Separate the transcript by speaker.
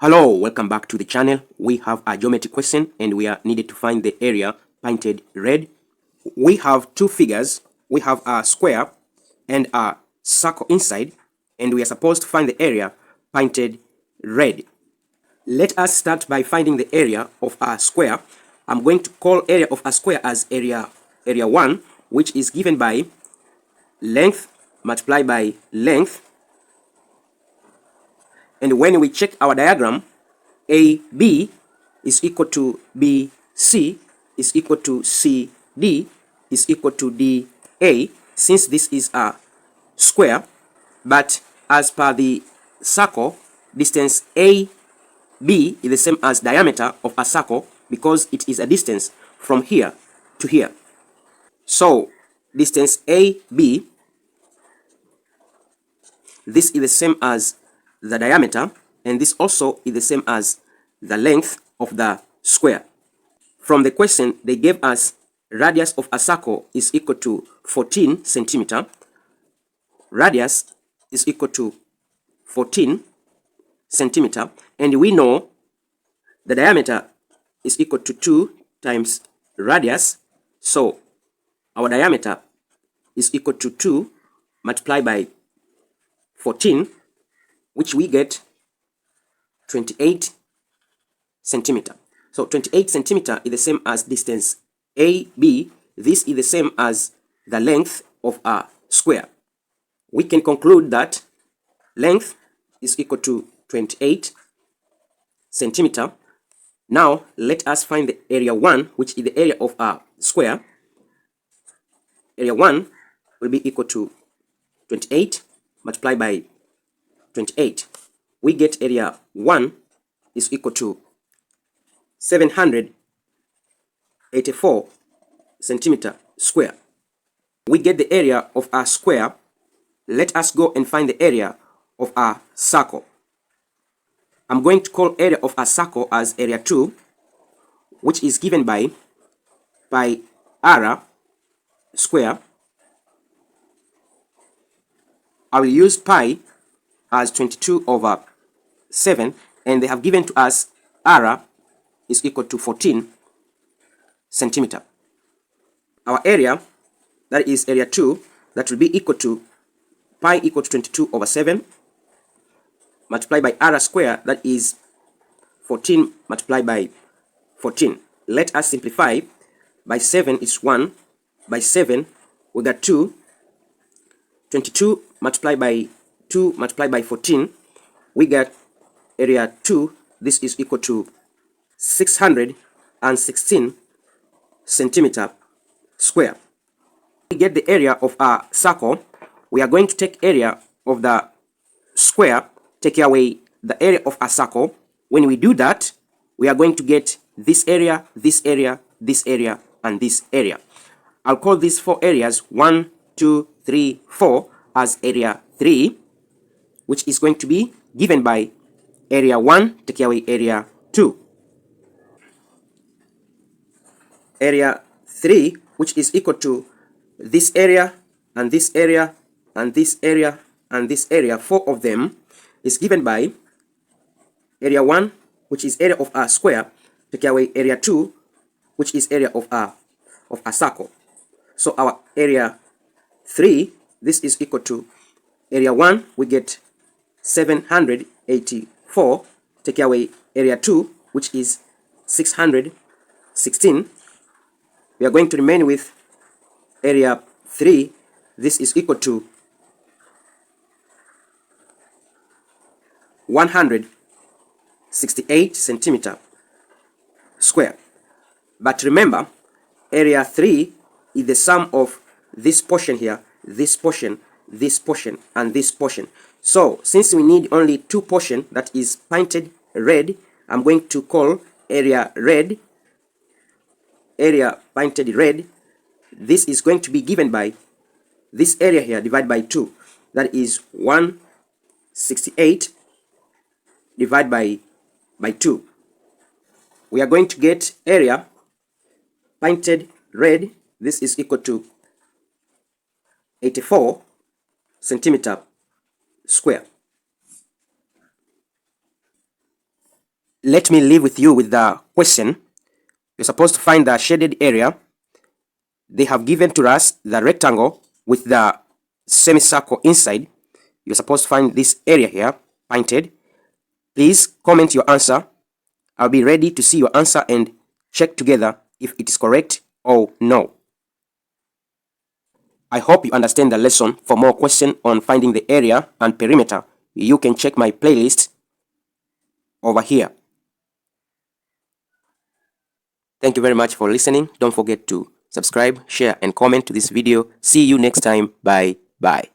Speaker 1: Hello, welcome back to the channel. We have a geometry question and we are needed to find the area painted red. We have two figures. We have a square and a circle inside, and we are supposed to find the area painted red. Let us start by finding the area of a square. I'm going to call area of a square as area 1, which is given by length multiplied by length. And when we check our diagram, AB is equal to BC is equal to CD is equal to DA, since this is a square, but as per the circle, distance AB is the same as diameter of a circle because it is a distance from here to here. So distance AB, this is the same as the diameter, and this also is the same as the length of the square. From the question, they gave us radius of a circle is equal to 14 centimeter. Radius is equal to 14 centimeter, and we know the diameter is equal to 2 times radius. So our diameter is equal to 2 multiplied by 14, which we get 28 centimeter. So 28 centimeter is the same as distance AB. This is the same as the length of a square. We can conclude that length is equal to 28 centimeter. Now let us find the area 1, which is the area of a square. Area 1 will be equal to 28 multiplied by 28. We get area 1 is equal to 784 centimeter square. We get the area of a square. Let us go and find the area of a circle. I'm going to call area of a circle as area 2, which is given by pi r square. I will use pi as 22 over 7, and they have given to us r is equal to 14 centimeter. Our area, that is area 2, that will be equal to pi equal to 22 over 7 multiplied by r square, that is 14 multiplied by 14. Let us simplify. By 7 is 1, by 7 we got 2, 22 multiplied by 2 multiplied by 14, we get area 2. This is equal to 616 centimeter square. We get the area of a circle. We are going to take area of the square, take away the area of a circle. When we do that, we are going to get this area, this area, this area, and this area. I'll call these 4 areas 1, 2, 3, 4 as area 3, which is going to be given by area 1 take away area 2. Area 3, which is equal to this area and this area and this area and this area, 4 of them, is given by area 1, which is area of a square, take away area 2, which is area of a circle. So our area 3, this is equal to area 1, we get 784, take away area 2, which is 616. We are going to remain with area 3. This is equal to 168 centimeter square. But remember, area 3 is the sum of this portion here, this portion, this portion, and this portion. So since we need only 2 portions, that is painted red, I'm going to call area red, area painted red. This is going to be given by this area here divided by 2, that is 168 divided by 2. We are going to get area painted red. This is equal to 84 centimeter square. let me leave with you with the question. You're supposed to find the shaded area. They have given to us the rectangle with the semicircle inside. You're supposed to find this area here, pointed. Please comment your answer. I'll be ready to see your answer and check together if it is correct or no. I hope you understand the lesson. For more questions on finding the area and perimeter, you can check my playlist over here. Thank you very much for listening. Don't forget to subscribe, share, and comment to this video. See you next time. Bye.